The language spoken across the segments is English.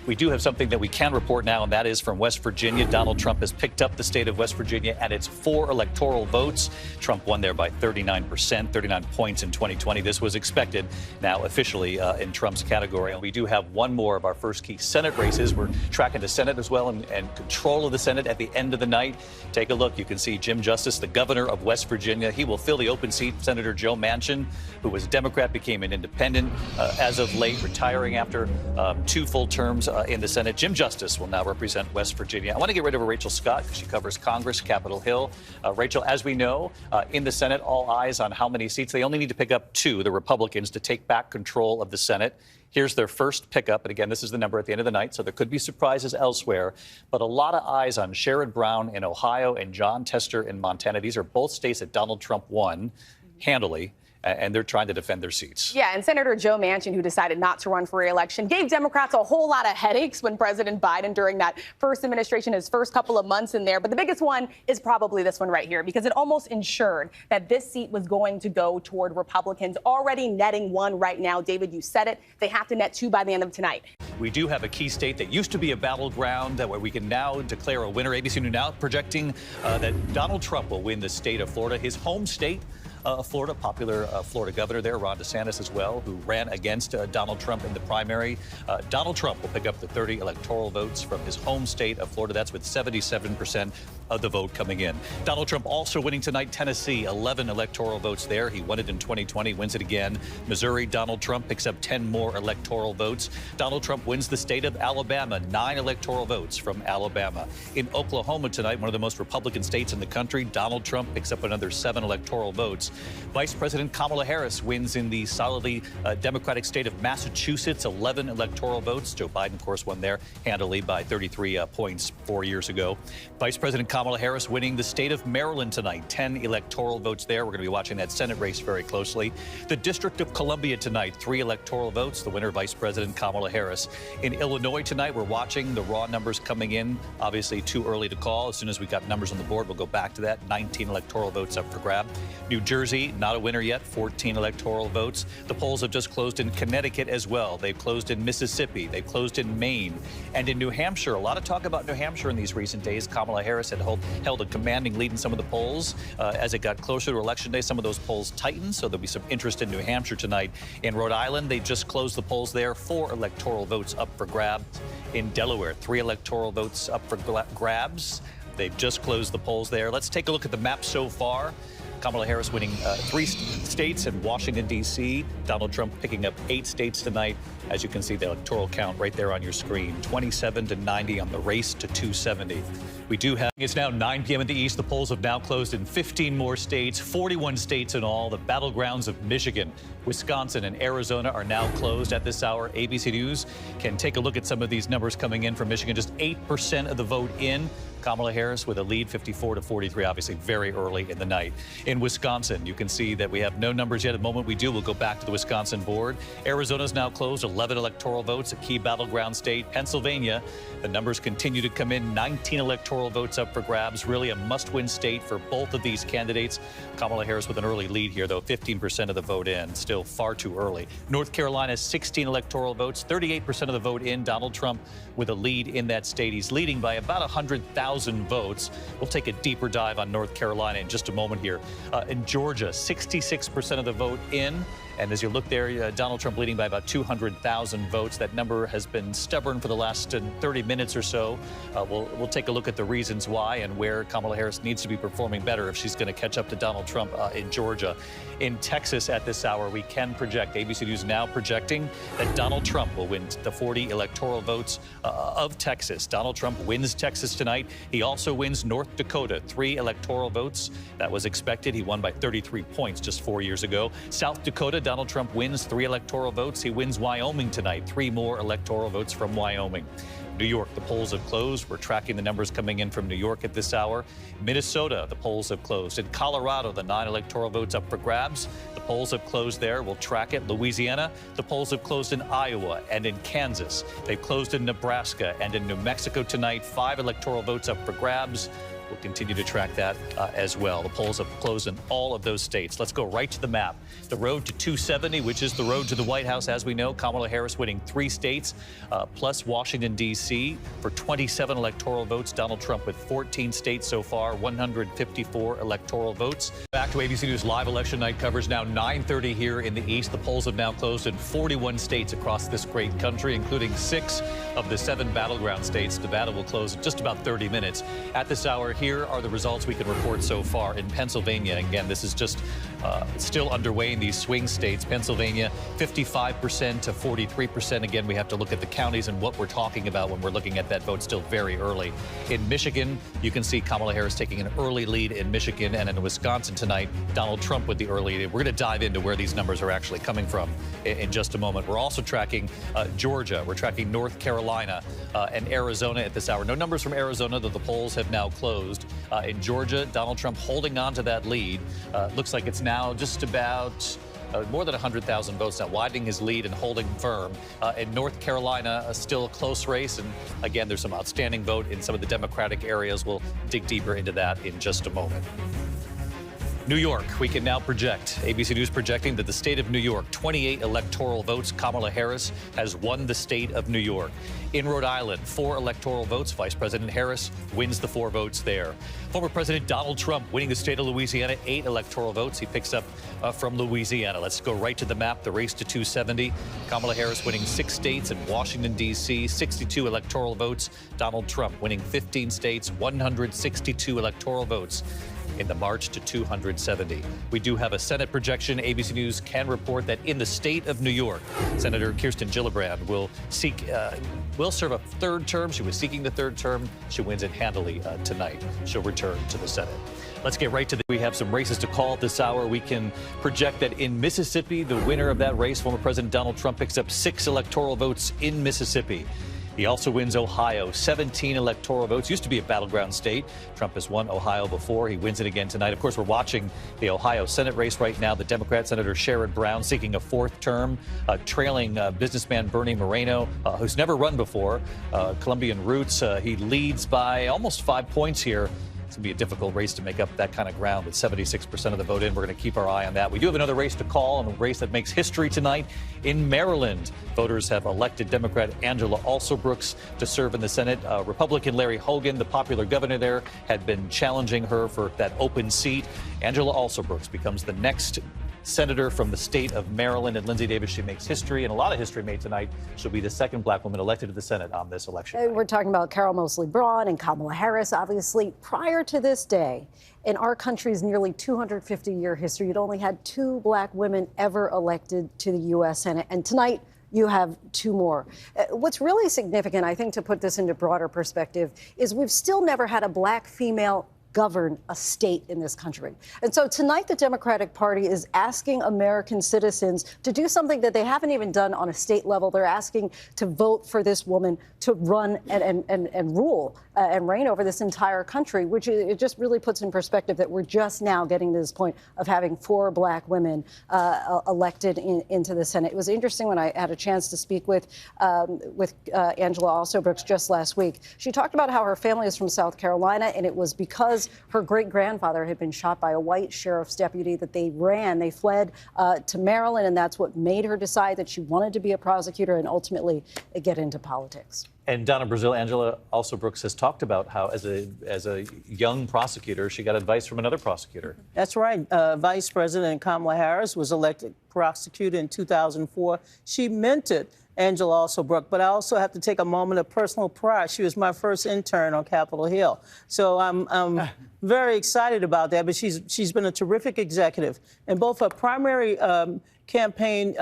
We do have something that we can report now, and that is from West Virginia. Donald Trump has picked up the state of West Virginia and its 4 electoral votes. Trump won there by 39%, 39 points in 2020. This was expected now officially in Trump's category. And we do have one more of our first key Senate races. We're tracking the Senate as well and control of the Senate at the end of the night. Take a look. You can see Jim Justice, the governor of West Virginia. He will fill the open seat. Senator Joe Manchin, who was a Democrat, became an independent as of late, retiring after 2 full terms in the Senate. Jim Justice will now represent West Virginia. I want to get rid of Rachel Scott because she covers Congress, Capitol Hill. Rachel, as we know, in the Senate, all eyes on how many seats. They only need to pick up 2, the Republicans, to take back control of the Senate. Here's their first pickup. And again, this is the number at the end of the night, so there could be surprises elsewhere. But a lot of eyes on Sherrod Brown in Ohio and John Tester in Montana. These are both states that Donald Trump won handily, and they're trying to defend their seats. Yeah, and Senator Joe Manchin, who decided not to run for re-election, gave Democrats a whole lot of headaches when President Biden, during that first administration, his first couple of months in there. But the biggest one is probably this one right here, because it almost ensured that this seat was going to go toward Republicans, already netting 1 right now. David, you said it. They have to net 2 by the end of tonight. We do have a key state that used to be a battleground where we can now declare a winner. ABC News now projecting that Donald Trump will win the state of Florida, his home state. Florida, popular Florida governor there, Ron DeSantis as well, who ran against Donald Trump in the primary. Donald Trump will pick up the 30 electoral votes from his home state of Florida. That's with 77% of the vote coming in. Donald Trump also winning tonight, Tennessee, 11 electoral votes there. He won it in 2020, wins it again. Missouri, Donald Trump picks up 10 more electoral votes. Donald Trump wins the state of Alabama, 9 electoral votes from Alabama. In Oklahoma tonight, one of the most Republican states in the country, Donald Trump picks up another 7 electoral votes. Vice President Kamala Harris wins in the solidly Democratic state of Massachusetts, 11 electoral votes. Joe Biden, of course, won there handily by 33 points 4 years ago. Vice President Kamala Harris winning the state of Maryland tonight, 10 electoral votes there. We're going to be watching that Senate race very closely. The District of Columbia tonight, 3 electoral votes. The winner, Vice President Kamala Harris. In Illinois tonight, we're watching the raw numbers coming in. Obviously, too early to call. As soon as we got numbers on the board, we'll go back to that. 19 electoral votes up for grab. New Jersey, not a winner yet, 14 electoral votes. The polls have just closed in Connecticut as well. They've closed in Mississippi. They've closed in Maine. And in New Hampshire, a lot of talk about New Hampshire in these recent days. Kamala Harris had held a commanding lead in some of the polls. As it got closer to Election Day, some of those polls tightened, so there'll be some interest in New Hampshire tonight. In Rhode Island, they just closed the polls there. 4 electoral votes up for grabs. In Delaware, 3 electoral votes up for grabs. They've just closed the polls there. Let's take a look at the map so far. Kamala Harris winning 3 states in Washington, D.C. Donald Trump picking up 8 states tonight. As you can see, the electoral count right there on your screen, 27 to 90 on the race to 270. We do have, it's now 9 p.m. in the East. The polls have now closed in 15 more states, 41 states in all. The battlegrounds of Michigan, Wisconsin, and Arizona are now closed at this hour. ABC News can take a look at some of these numbers coming in from Michigan. Just 8% of the vote in. Kamala Harris with a lead, 54 to 43, obviously very early in the night. In Wisconsin, you can see that we have no numbers yet. At the moment we do, we'll go back to the Wisconsin board. Arizona's now closed, 11 electoral votes, a key battleground state. Pennsylvania, the numbers continue to come in, 19 electoral votes up for grabs. Really a must-win state for both of these candidates. Kamala Harris with an early lead here, though, 15% of the vote in, still far too early. North Carolina, 16 electoral votes, 38% of the vote in. Donald Trump with a lead in that state. He's leading by about 100,000 votes. We'll take a deeper dive on North Carolina in just a moment here. In Georgia, 66% of the vote in. And as you look there, Donald Trump leading by about 200,000 votes. That number has been stubborn for the last 30 minutes or so. We'll take a look at the reasons why and where Kamala Harris needs to be performing better if she's going to catch up to Donald Trump in Georgia. In Texas at this hour, we can project, ABC News now projecting that Donald Trump will win the 40 electoral votes of Texas. Donald Trump wins Texas tonight. He also wins North Dakota, 3 electoral votes. That was expected. He won by 33 points just 4 years ago. South Dakota, Donald Trump wins 3 electoral votes. He wins Wyoming tonight, 3 more electoral votes from Wyoming. New York, the polls have closed. We're tracking the numbers coming in from New York at this hour. Minnesota, the polls have closed. In Colorado, the 9 electoral votes up for grabs. The polls have closed there. We'll track it. Louisiana, the polls have closed in Iowa and in Kansas. They've closed in Nebraska and in New Mexico tonight. 5 electoral votes up for grabs. We'll continue to track that as well. The polls have closed in all of those states. Let's go right to the map. The road to 270, which is the road to the White House, as we know. Kamala Harris winning 3 states, plus Washington, D.C. for 27 electoral votes. Donald Trump with 14 states so far, 154 electoral votes. Back to ABC News Live Election Night coverage now 9:30 here in the East. The polls have now closed in 41 states across this great country, including 6 of the 7 battleground states. Nevada will close in just about 30 minutes. At this hour, here are the results we can report so far in Pennsylvania. Again, this is just still underway in these swing states. Pennsylvania, 55% to 43%. Again, we have to look at the counties and what we're talking about when we're looking at that vote. Still very early. In Michigan, you can see Kamala Harris taking an early lead in Michigan, and in Wisconsin tonight, Donald Trump with the early lead. We're going to dive into where these numbers are actually coming from in just a moment. We're also tracking Georgia. We're tracking North Carolina and Arizona at this hour. No numbers from Arizona, though the polls have now closed. In Georgia, Donald Trump holding on to that lead. Looks like it's now just about more than 100,000 votes now, widening his lead and holding firm. In North Carolina, still a close race. And again, there's some outstanding vote in some of the Democratic areas. We'll dig deeper into that in just a moment. New York, we can now project. ABC News projecting that the state of New York, 28 electoral votes. Kamala Harris has won the state of New York. In Rhode Island, 4 electoral votes. Vice President Harris wins the 4 votes there. Former President Donald Trump winning the state of Louisiana, 8 electoral votes. He picks up from Louisiana. Let's go right to the map, the race to 270. Kamala Harris winning 6 states in Washington, D.C., 62 electoral votes. Donald Trump winning 15 states, 162 electoral votes in the march to 270. We do have a Senate projection. ABC News can report that in the state of New York, Senator Kirsten Gillibrand will serve a 3rd term. She was seeking the 3rd term. She wins it handily tonight. She'll return to the Senate. Let's get right to we have some races to call at this hour. We can project that in Mississippi, the winner of that race, former President Donald Trump, picks up 6 electoral votes in Mississippi. He also wins Ohio, 17 electoral votes. Used to be a battleground state. Trump has won Ohio before. He wins it again tonight. Of course, we're watching the Ohio Senate race right now. The Democrat Senator Sherrod Brown seeking a 4th term, trailing businessman Bernie Moreno, who's never run before. Colombian roots. He leads by almost 5 points here. It's going to be a difficult race to make up that kind of ground with 76% of the vote in. We're going to keep our eye on that. We do have another race to call, and a race that makes history tonight in Maryland. Voters have elected Democrat Angela Alsobrooks to serve in the Senate. Republican Larry Hogan, the popular governor there, had been challenging her for that open seat. Angela Alsobrooks becomes the next senator from the state of Maryland. And Lindsay Davis, she makes history, and a lot of history made tonight. She'll be the 2nd black woman elected to the Senate on this election night. We're talking about Carol Moseley Braun and Kamala Harris. Obviously, prior to this day, in our country's nearly 250-year history, you'd only had 2 black women ever elected to the U.S. Senate. And tonight, you have 2 more. What's really significant, I think, to put this into broader perspective, is we've still never had a black female govern a state in this country. And so tonight, the Democratic Party is asking American citizens to do something that they haven't even done on a state level. They're asking to vote for this woman to run and rule and reign over this entire country, which it just really puts in perspective that we're just now getting to this point of having 4 black women elected into the Senate. It was interesting when I had a chance to speak with Angela Alsobrooks just last week. She talked about how her family is from South Carolina, and it was because her great-grandfather had been shot by a white sheriff's deputy that they fled to Maryland, and that's what made her decide that she wanted to be a prosecutor and ultimately get into politics. And Donna Brazil, Angela Alsobrooks has talked about how as a young prosecutor, she got advice from another prosecutor. That's right. Vice President Kamala Harris was elected prosecutor in 2004. She mentored Angela Alsobrooks, but I also have to take a moment of personal pride. She was my first intern on Capitol Hill. So I'm very excited about that, but she's been a terrific executive. In both her primary campaign,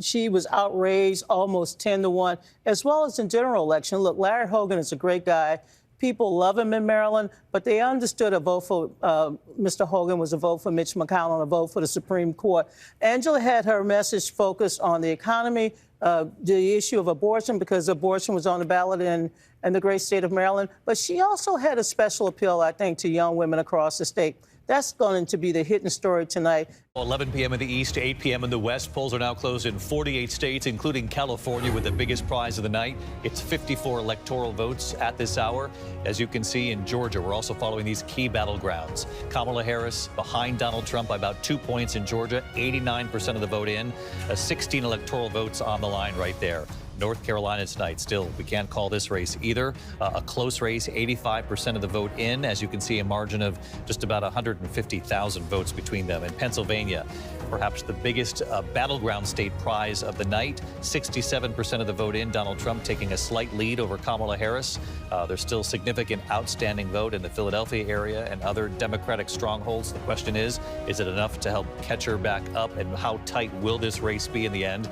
she was outraised almost 10-1, as well as in general election. Look, Larry Hogan is a great guy. People love him in Maryland, but they understood a vote for Mr. Hogan was a vote for Mitch McConnell, a vote for the Supreme Court. Angela had her message focused on the economy, the issue of abortion, because abortion was on the ballot in the great state of Maryland. But she also had a special appeal, I think, to young women across the state. That's going to be the hidden story tonight. 11 p.m. in the east, 8 p.m. in the west. Polls are now closed in 48 states, including California, with the biggest prize of the night. It's 54 electoral votes at this hour. As you can see in Georgia, we're also following these key battlegrounds. Kamala Harris behind Donald Trump by about 2 points in Georgia, 89% of the vote in, 16 electoral votes on the line right there. North Carolina tonight, still, we can't call this race either. A close race, 85% of the vote in. As you can see, a margin of just about 150,000 votes between them. In Pennsylvania, perhaps the biggest battleground state prize of the night, 67% of the vote in. Donald Trump taking a slight lead over Kamala Harris. There's still significant outstanding vote in the Philadelphia area and other Democratic strongholds. The question is it enough to help catch her back up, and how tight will this race be in the end?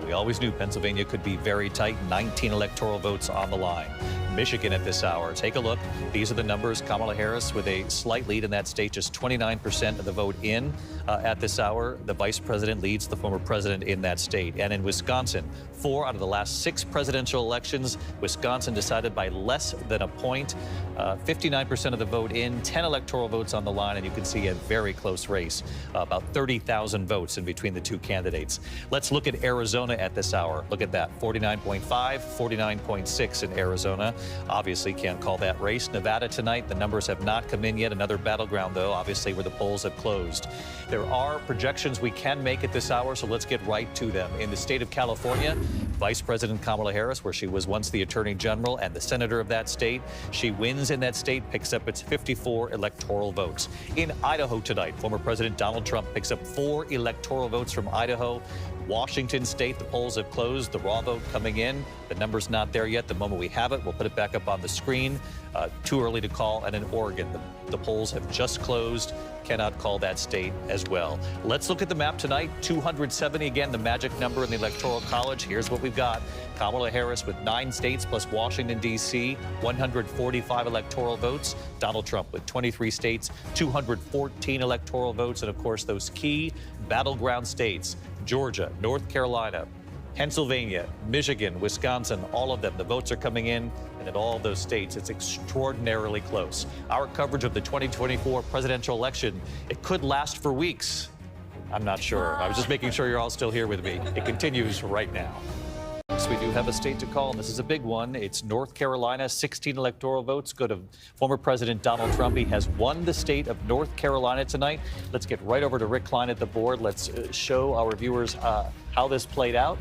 We always knew Pennsylvania could be very tight. 19 electoral votes on the line. Michigan at this hour. Take a look. These are the numbers. Kamala Harris with a slight lead in that state, just 29% of the vote in at this hour. The vice president leads the former president in that state. And in Wisconsin, 4 out of the last 6 presidential elections, Wisconsin decided by less than a point. 59% of the vote in, 10 electoral votes on the line, and you can see a very close race. About 30,000 votes in between the two candidates. Let's look at Arizona at this hour. Look at that, 49.5, 49.6 in Arizona. Obviously can't call that race. Nevada tonight, the numbers have not come in yet. Another battleground, though, obviously, where the polls have closed. There are projections we can make at this hour, so let's get right to them. In the state of California, Vice President Kamala Harris, where she was once the Attorney General and the senator of that state, she wins in that state, picks up its 54 electoral votes. In Idaho tonight, former President Donald Trump picks up 4 electoral votes from Idaho. Washington state, the polls have closed. The raw vote coming in. The number's not there yet. The moment we have it, we'll put it back up on the screen. Too early to call. And in Oregon, the polls have just closed. Cannot call that state as well. Let's look at the map tonight. 270, again, the magic number in the Electoral College. Here's what we've got. Kamala Harris with 9 states plus Washington, D.C., 145 electoral votes. Donald Trump with 23 states, 214 electoral votes. And, of course, those key battleground states, Georgia, North Carolina, Pennsylvania, Michigan, Wisconsin, all of them. The votes are coming in, and in all of those states, it's extraordinarily close. Our coverage of the 2024 presidential election, it could last for weeks. I'm not sure. I was just making sure you're all still here with me. It continues right now. So we do have a state to call, and this is a big one. It's North Carolina. 16 electoral votes go to former President Donald Trump. He has won the state of North Carolina tonight. Let's get right over to Rick Klein at the board. Let's show our viewers how this played out.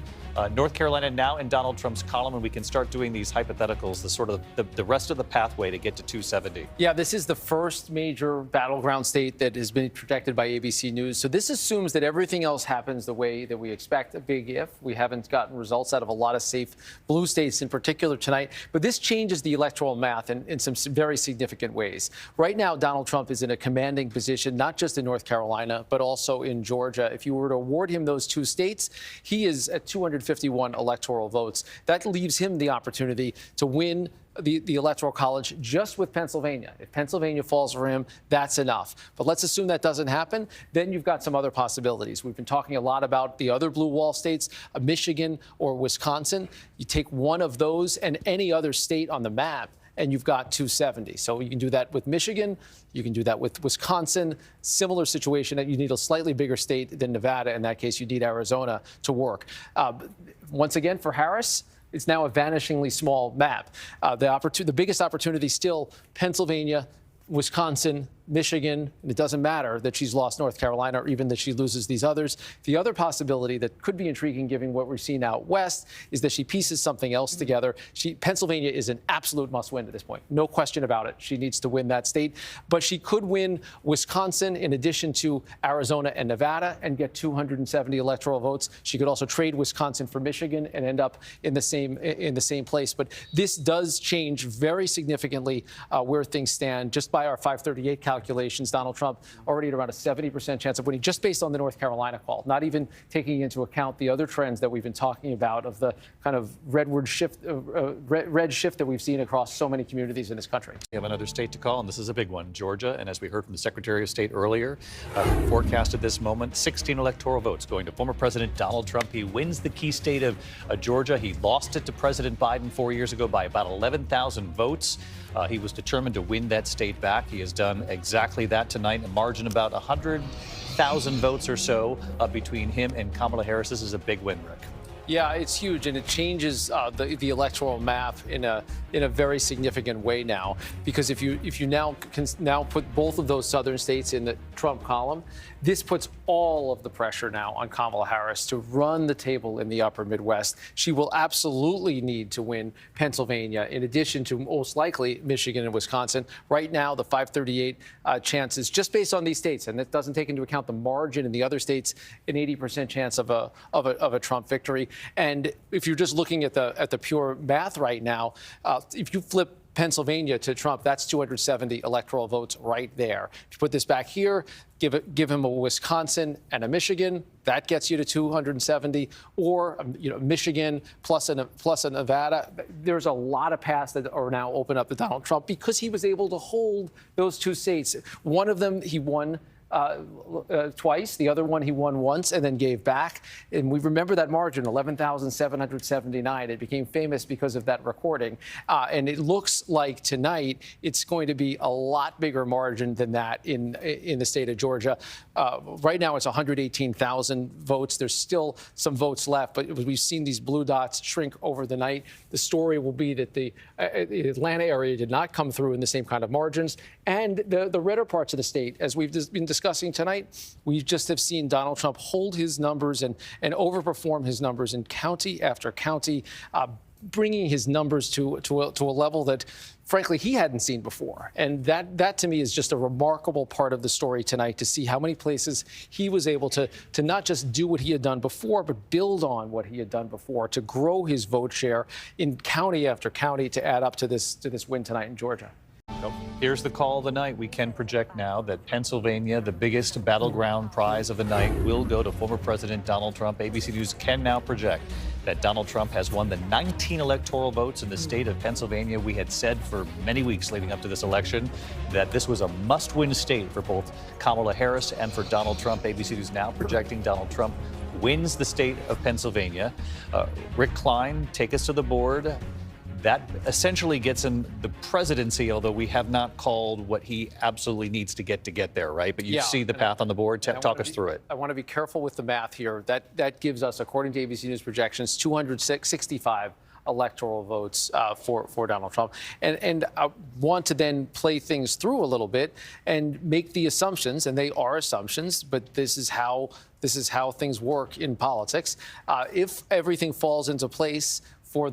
North Carolina now in Donald Trump's column, and we can start doing these hypotheticals, the sort of the rest of the pathway to get to 270. Yeah, this is the first major battleground state that has been projected by ABC News. So this assumes that everything else happens the way that we expect. A big if. We haven't gotten results out of a lot of safe blue states in particular tonight. But this changes the electoral math in some very significant ways. Right now, Donald Trump is in a commanding position, not just in North Carolina, but also in Georgia. If you were to award him those 2 states, he is at 251 electoral votes. That leaves him the opportunity to win the Electoral College just with Pennsylvania. If Pennsylvania falls for him, that's enough. But let's assume that doesn't happen. Then you've got some other possibilities. We've been talking a lot about the other blue wall states, Michigan or Wisconsin. You take one of those and any other state on the map, and you've got 270. So you can do that with Michigan. You can do that with Wisconsin. Similar situation that you need a slightly bigger state than Nevada. In that case, you need Arizona to work. Once again, for Harris, it's now a vanishingly small map. The biggest opportunity still Pennsylvania, Wisconsin, Michigan, and it doesn't matter that she's lost North Carolina or even that she loses these others. The other possibility that could be intriguing, given what we've seen out west, is that she pieces something else together. Pennsylvania is an absolute must-win at this point. No question about it. She needs to win that state. But she could win Wisconsin in addition to Arizona and Nevada and get 270 electoral votes. She could also trade Wisconsin for Michigan and end up in the same place. But this does change very significantly where things stand. Just by our 538 calculations, Donald Trump already at around a 70% chance of winning, just based on the North Carolina call, not even taking into account the other trends that we've been talking about of the kind of red shift that we've seen across so many communities in this country. We have another state to call, and this is a big one, Georgia. And as we heard from the Secretary of State earlier, forecast at this moment, 16 electoral votes going to former President Donald Trump. He wins the key state of Georgia. He lost it to President Biden 4 years ago by about 11,000 votes. He was determined to win that state back. He has done exactly that tonight, a margin about 100,000 votes or so between him and Kamala Harris. This is a big win, Rick. Yeah, it's huge, and it changes the electoral map in a very significant way now. Because if you now can put both of those southern states in the Trump column, this puts all of the pressure now on Kamala Harris to run the table in the upper Midwest. She will absolutely need to win Pennsylvania, in addition to most likely Michigan and Wisconsin. Right now, the 538 chances, just based on these states, and that doesn't take into account the margin in the other states, an 80% chance of a Trump victory. And if you're just looking at the pure math right now, if you flip Pennsylvania to Trump, that's 270 electoral votes right there. If you put this back here, give him a Wisconsin and a Michigan, that gets you to 270, or Michigan plus a Nevada. There's a lot of paths that are now open up to Donald Trump because he was able to hold those two states. One of them he won twice. The other one he won once and then gave back. And we remember that margin, 11,779. It became famous because of that recording. And it looks like tonight it's going to be a lot bigger margin than that in the state of Georgia. Right now it's 118,000 votes. There's still some votes left, but we've seen these blue dots shrink over the night. The story will be that the Atlanta area did not come through in the same kind of margins. And the redder parts of the state, as we've been discussing tonight, we just have seen Donald Trump hold his numbers and overperform his numbers in county after county, bringing his numbers to a level that, frankly, he hadn't seen before. And that to me is just a remarkable part of the story tonight, to see how many places he was able to not just do what he had done before, but build on what he had done before, to grow his vote share in county after county to add up to this win tonight in Georgia. Here's the call of the night. We can project now that Pennsylvania, the biggest battleground prize of the night, will go to former President Donald Trump. ABC News can now project that Donald Trump has won the 19 electoral votes in the state of Pennsylvania. We had said for many weeks leading up to this election that this was a must-win state for both Kamala Harris and for Donald Trump. ABC News now projecting Donald Trump wins the state of Pennsylvania. Rick Klein, take us to the board. That essentially gets him the presidency, although we have not called what he absolutely needs to get there, right? But you see the path on the board. Talk us through it. I want to be careful with the math here. That gives us, according to ABC News projections, 265 electoral votes for Donald Trump. And I want to then play things through a little bit and make the assumptions, and they are assumptions, but this is how things work in politics. If everything falls into place for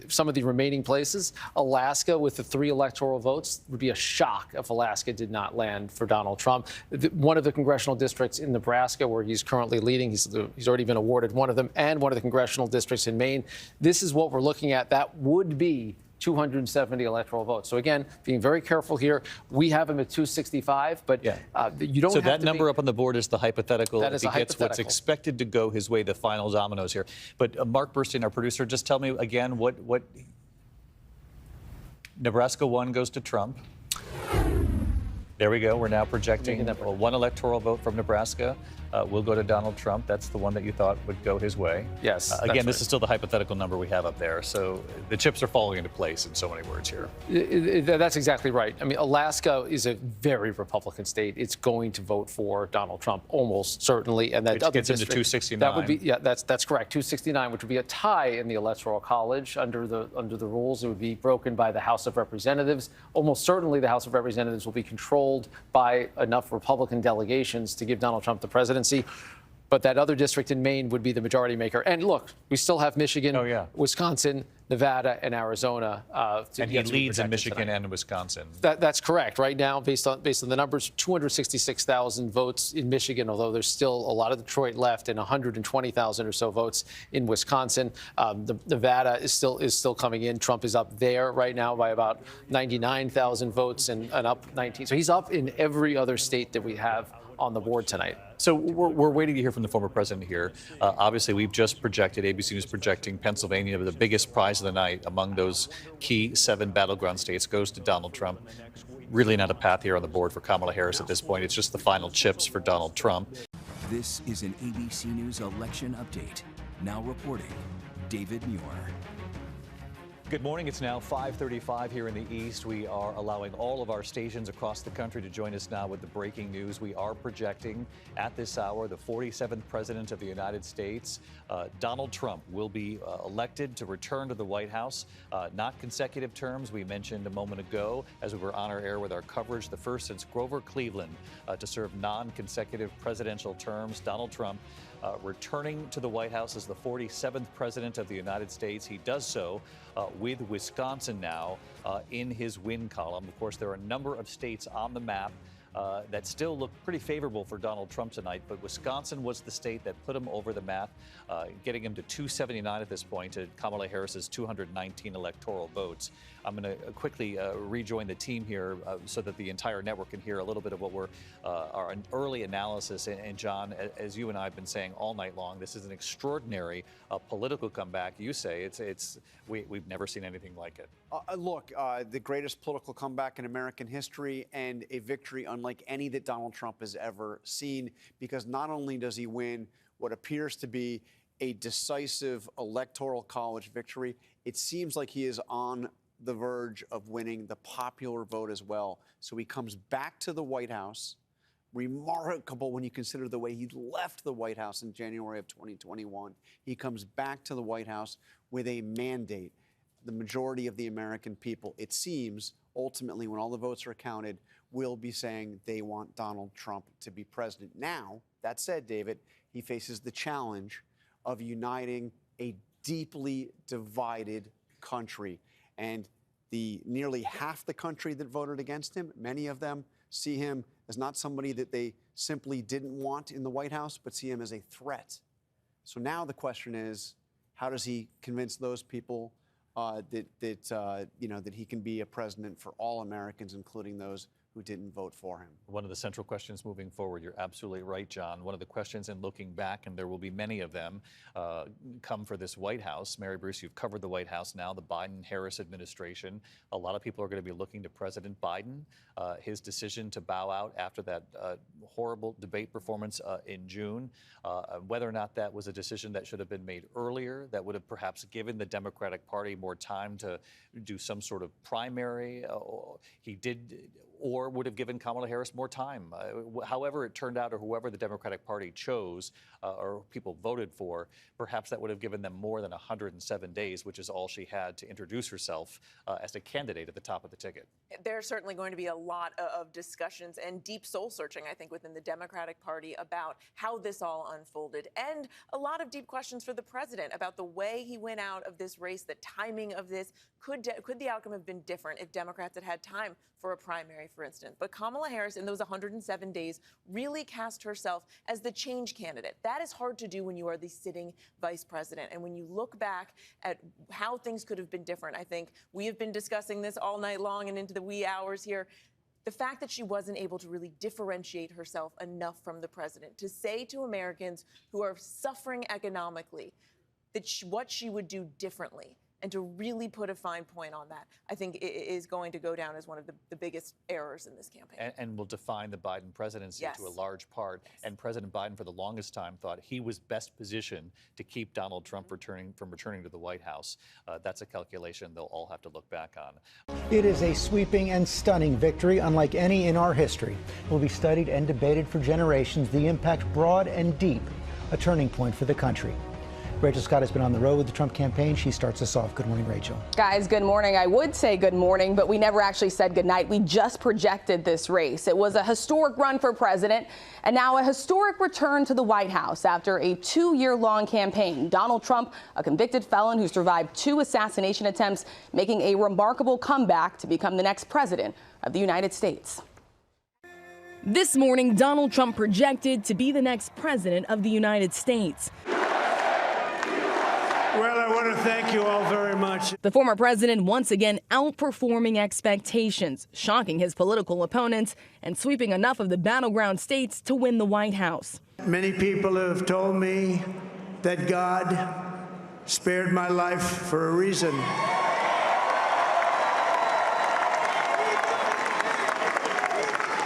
some of the remaining places, Alaska with the 3 electoral votes would be a shock if Alaska did not land for Donald Trump. One of the congressional districts in Nebraska, where he's currently leading, he's already been awarded one of them, and one of the congressional districts in Maine. This is what we're looking at. That would be 270 electoral votes. So again, being very careful here. We have him at 265, but you don't. So that number up on the board is the hypothetical. That is if he gets what's expected to go his way, the final dominoes here. But Mark Burstein, our producer, just tell me again what Nebraska 1 goes to Trump. There we go. We're now projecting one electoral vote from Nebraska will go to Donald Trump. That's the one that you thought would go his way. Yes. Again, this is still the hypothetical number we have up there. So the chips are falling into place in so many words here. That's exactly right. I mean, Alaska is a very Republican state. It's going to vote for Donald Trump almost certainly, and that which gets into 269. That would be that's correct. 269, which would be a tie in the Electoral College under the rules. It would be broken by the House of Representatives. Almost certainly, the House of Representatives will be controlled by enough Republican delegations to give Donald Trump the presidency. But that other district in Maine would be the majority maker. And look, we still have Michigan, Wisconsin, Nevada, and Arizona. And he leads in Michigan and Wisconsin. That's correct. Right now, based on the numbers, 266,000 votes in Michigan, although there's still a lot of Detroit left, and 120,000 or so votes in Wisconsin. The Nevada is still coming in. Trump is up there right now by about 99,000 votes and up 19. So he's up in every other state that we have on the board tonight. So we're waiting to hear from the former president here. Obviously, we've just projected, ABC News projecting Pennsylvania, the biggest prize of the night among those key 7 battleground states, goes to Donald Trump. Really not a path here on the board for Kamala Harris at this point. It's just the final chips for Donald Trump. This is an ABC News election update. Now reporting, David Muir. Good morning. It's now 5:35 here in the East. We are allowing all of our stations across the country to join us now with the breaking news. We are projecting at this hour the 47th president of the United States, Donald Trump, will be elected to return to the White House. Not consecutive terms. We mentioned a moment ago as we were on our air with our coverage, the first since Grover Cleveland to serve non-consecutive presidential terms. Donald Trump returning to the White House as the 47th president of the United States. He does so with Wisconsin now in his win column. Of course, there are a number of states on the map that still look pretty favorable for Donald Trump tonight, but Wisconsin was the state that put him over the map, getting him to 279 at this point, to Kamala Harris's 219 electoral votes. I'm going to quickly rejoin the team here so that the entire network can hear a little bit of what our early analysis. And John, as you and I have been saying all night long, this is an extraordinary political comeback. You say we've never seen anything like it. Look, the greatest political comeback in American history, and a victory unlike any that Donald Trump has ever seen, because not only does he win what appears to be a decisive electoral college victory, it seems like he is on the verge of winning the popular vote as well. So he comes back to the White House. Remarkable when you consider the way he left the White House in January of 2021. He comes back to the White House with a mandate. The majority of the American people, it seems, ultimately, when all the votes are counted, will be saying they want Donald Trump to be president. Now, that said, David, he faces the challenge of uniting a deeply divided country. And the nearly half the country that voted against him, many of them see him as not somebody that they simply didn't want in the White House, but see him as a threat. So now the question is, how does he convince those people that he can be a president for all Americans, including those who didn't vote for him? One of the central questions moving forward, you're absolutely right, John. One of the questions in looking back, and there will be many of them, come for this White House. Mary Bruce, you've covered the White House now, the Biden-Harris administration. A lot of people are going to be looking to President Biden, his decision to bow out after that horrible debate performance in June, whether or not that was a decision that should have been made earlier, that would have perhaps given the Democratic Party more time to do some sort of primary. He did, or would have given Kamala Harris more time. However it turned out, or whoever the Democratic Party chose or people voted for, perhaps that would have given them more than 107 days, which is all she had to introduce herself as a candidate at the top of the ticket. There's certainly going to be a lot of discussions and deep soul searching, I think, within the Democratic Party about how this all unfolded, and a lot of deep questions for the president about the way he went out of this race, the timing of this. Could the outcome have been different if Democrats had had time for a primary, for instance? But Kamala Harris, in those 107 days, really cast herself as the change candidate. That is hard to do when you are the sitting vice president. And when you look back at how things could have been different, I think we have been discussing this all night long and into the wee hours here. The fact that she wasn't able to really differentiate herself enough from the president to say to Americans who are suffering economically that what she would do differently, and to really put a fine point on that, I think is going to go down as one of the biggest errors in this campaign. And will define the Biden presidency to a large part. Yes. And President Biden, for the longest time, thought he was best positioned to keep Donald Trump returning to the White House. That's a calculation they'll all have to look back on. It is a sweeping and stunning victory, unlike any in our history. It will be studied and debated for generations, the impact broad and deep, a turning point for the country. Rachel Scott has been on the road with the Trump campaign. She starts us off. Good morning, Rachel. Guys, good morning. I would say good morning, but we never actually said good night. We just projected this race. It was a historic run for president, and now a historic return to the White House after a 2-year-long campaign. Donald Trump, a convicted felon who survived 2 assassination attempts, making a remarkable comeback to become the next president of the United States. This morning, Donald Trump projected to be the next president of the United States. Well, I want to thank you all very much. The former president once again outperforming expectations, shocking his political opponents, and sweeping enough of the battleground states to win the White House. Many people have told me that God spared my life for a reason.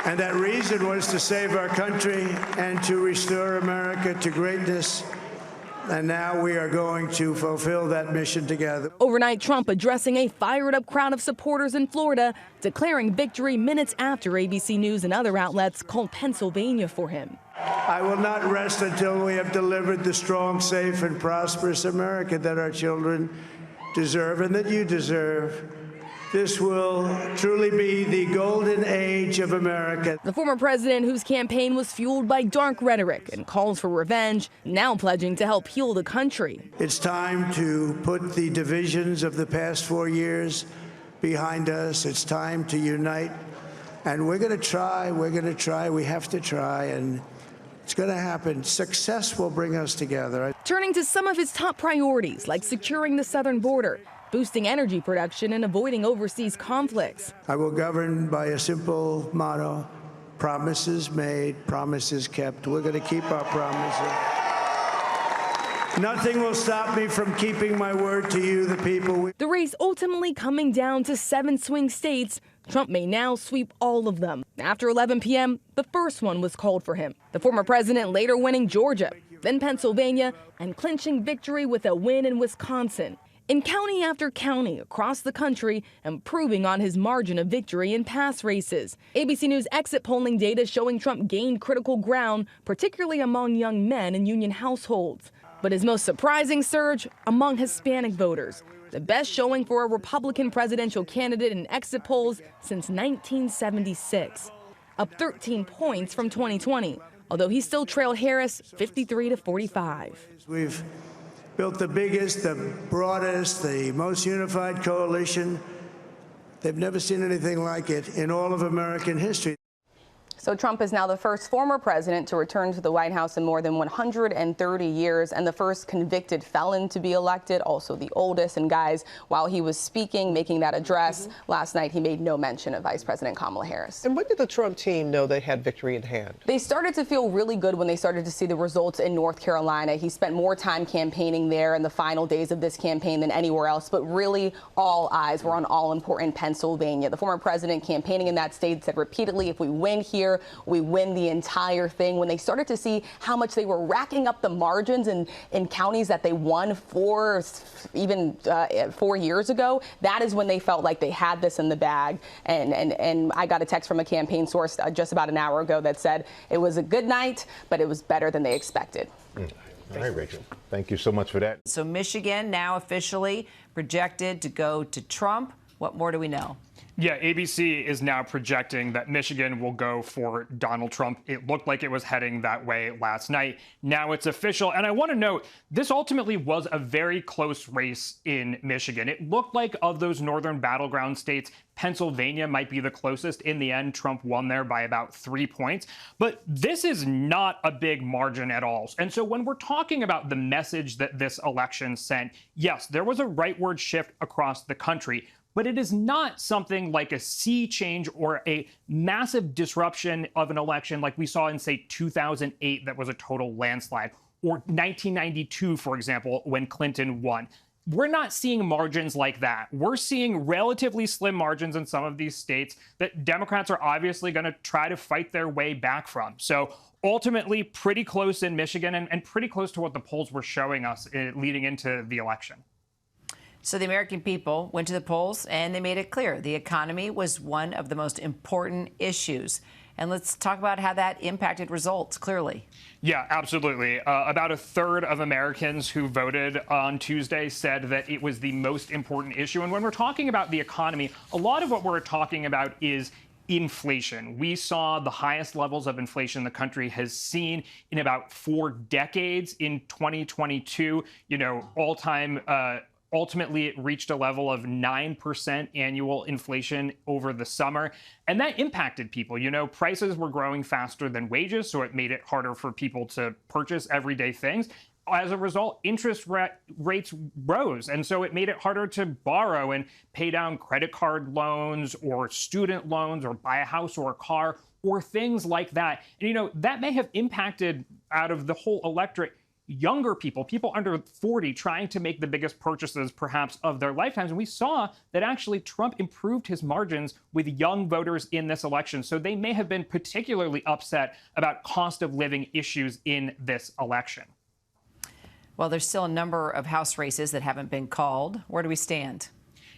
And that reason was to save our country and to restore America to greatness. And now we are going to fulfill that mission together. Overnight, Trump addressing a fired-up crowd of supporters in Florida, declaring victory minutes after ABC News and other outlets called Pennsylvania for him. I will not rest until we have delivered the strong, safe, and prosperous America that our children deserve and that you deserve. This will truly be the golden age of America. The former president, whose campaign was fueled by dark rhetoric and calls for revenge, now pledging to help heal the country. It's time to put the divisions of the past 4 years behind us. It's time to unite. And we're going to try. We have to try. And it's going to happen. Success will bring us together. Turning to some of his top priorities, like securing the southern border, boosting energy production, and avoiding overseas conflicts. I will govern by a simple motto: promises made, promises kept. We're going to keep our promises. Nothing will stop me from keeping my word to you, the people. The race ultimately coming down to 7 swing states. Trump may now sweep all of them. After 11 p.m., the first one was called for him. The former president later winning Georgia, then Pennsylvania, and clinching victory with a win in Wisconsin. In county after county across the country, improving on his margin of victory in past races. ABC News exit polling data showing Trump gained critical ground, particularly among young men in union households. But his most surprising surge among Hispanic voters. The best showing for a Republican presidential candidate in exit polls since 1976. Up 13 points from 2020, although he still trailed Harris 53-45. We've built the biggest, the broadest, the most unified coalition. They've never seen anything like it in all of American history. So Trump is now the first former president to return to the White House in more than 130 years and the first convicted felon to be elected, also the oldest. And guys, while he was speaking, making that address last night, he made no mention of Vice President Kamala Harris. And when did the Trump team know they had victory in hand? They started to feel really good when they started to see the results in North Carolina. He spent more time campaigning there in the final days of this campaign than anywhere else, but really all eyes were on all-important Pennsylvania. The former president campaigning in that state said repeatedly, if we win here, we win the entire thing. When they started to see how much they were racking up the margins in counties that they won even 4 years ago, that is when they felt like they had this in the bag. And I got a text from a campaign source just about an hour ago that said it was a good night, but it was better than they expected. All right, Rachel. Thank you so much for that. So Michigan now officially projected to go to Trump. What more do we know? Yeah, ABC is now projecting that Michigan will go for Donald Trump. It looked like it was heading that way last night. Now it's official. And I want to note, this ultimately was a very close race in Michigan. It looked like of those northern battleground states, Pennsylvania might be the closest. In the end, Trump won there by about 3 points. But this is not a big margin at all. And so when we're talking about the message that this election sent, yes, there was a rightward shift across the country. But it is not something like a sea change or a massive disruption of an election like we saw in, say, 2008 that was a total landslide, or 1992, for example, when Clinton won. We're not seeing margins like that. We're seeing relatively slim margins in some of these states that Democrats are obviously going to try to fight their way back from. So ultimately, pretty close in Michigan and pretty close to what the polls were showing us leading into the election. So the American people went to the polls and they made it clear the economy was one of the most important issues. And let's talk about how that impacted results, clearly. Yeah, absolutely. About a third of Americans who voted on Tuesday said that it was the most important issue. And when we're talking about the economy, a lot of what we're talking about is inflation. We saw the highest levels of inflation the country has seen in about 4 decades in 2022, all-time. Ultimately, it reached a level of 9% annual inflation over the summer. And that impacted people. Prices were growing faster than wages, so it made it harder for people to purchase everyday things. As a result, interest rates rose. And so it made it harder to borrow and pay down credit card loans or student loans or buy a house or a car or things like that. And, that may have impacted out of the whole electorate younger people, people under 40, trying to make the biggest purchases perhaps of their lifetimes. And we saw that actually Trump improved his margins with young voters in this election. So they may have been particularly upset about cost of living issues in this election. Well, there's still a number of House races that haven't been called. Where do we stand?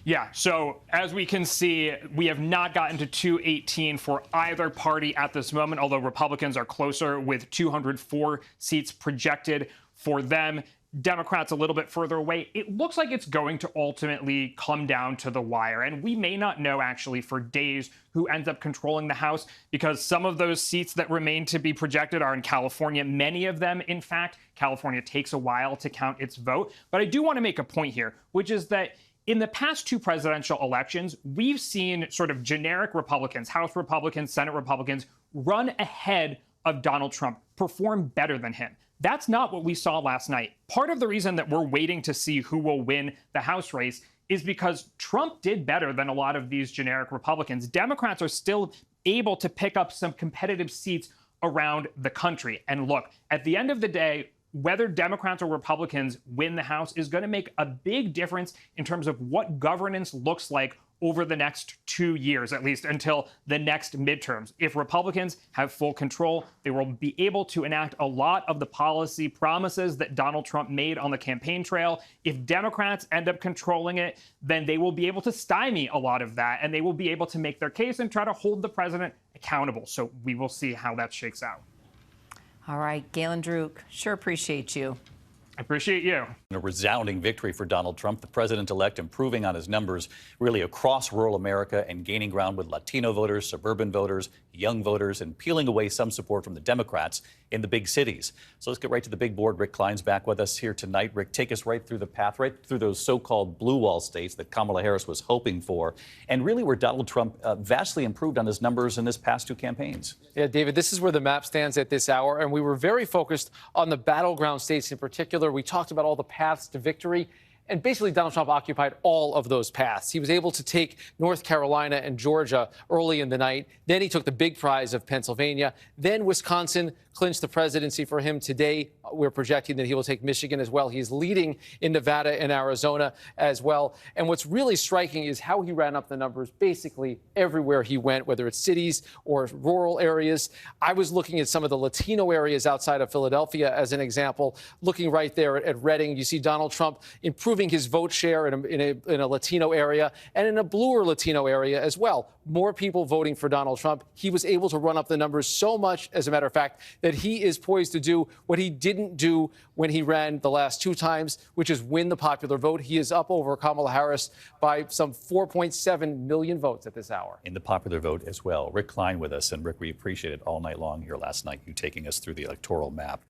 Yeah, so as we can see, we have not gotten to 218 for either party at this moment, although Republicans are closer with 204 seats projected for them. Democrats a little bit further away. It looks like it's going to ultimately come down to the wire. And we may not know actually for days who ends up controlling the House, because some of those seats that remain to be projected are in California. Many of them, in fact, California takes a while to count its vote. But I do want to make a point here, which is that in the past two presidential elections, we've seen sort of generic Republicans, House Republicans, Senate Republicans, run ahead of Donald Trump, perform better than him. That's not what we saw last night. Part of the reason that we're waiting to see who will win the House race is because Trump did better than a lot of these generic Republicans. Democrats are still able to pick up some competitive seats around the country. And look, at the end of the day, whether Democrats or Republicans win the House is going to make a big difference in terms of what governance looks like over the next 2 years, at least until the next midterms. If Republicans have full control, they will be able to enact a lot of the policy promises that Donald Trump made on the campaign trail. If Democrats end up controlling it, then they will be able to stymie a lot of that, and they will be able to make their case and try to hold the president accountable. So we will see how that shakes out. All right, Galen Druk, sure appreciate you. I appreciate you. A resounding victory for Donald Trump, the president-elect improving on his numbers really across rural America and gaining ground with Latino voters, suburban voters, young voters, and peeling away some support from the Democrats in the big cities. So let's get right to the big board. Rick Klein's back with us here tonight. Rick, take us right through the path, right through those so-called blue wall states that Kamala Harris was hoping for, and really where Donald Trump vastly improved on his numbers in his past two campaigns. Yeah, David, this is where the map stands at this hour, and we were very focused on the battleground states in particular. We talked about all the paths to victory. And basically, Donald Trump occupied all of those paths. He was able to take North Carolina and Georgia early in the night. Then he took the big prize of Pennsylvania. Then Wisconsin clinched the presidency for him today. We're projecting that he will take Michigan as well. He's leading in Nevada and Arizona as well. And what's really striking is how he ran up the numbers basically everywhere he went, whether it's cities or rural areas. I was looking at some of the Latino areas outside of Philadelphia as an example. Looking right there at Reading, you see Donald Trump improving his vote share in a Latino area and in a bluer Latino area as well. More people voting for Donald Trump. He was able to run up the numbers so much, as a matter of fact, that he is poised to do what he didn't do when he ran the last two times, which is win the popular vote. He is up over Kamala Harris by some 4.7 million votes at this hour. In the popular vote as well. Rick Klein with us. And Rick, we appreciate it all night long here last night, you taking us through the electoral map.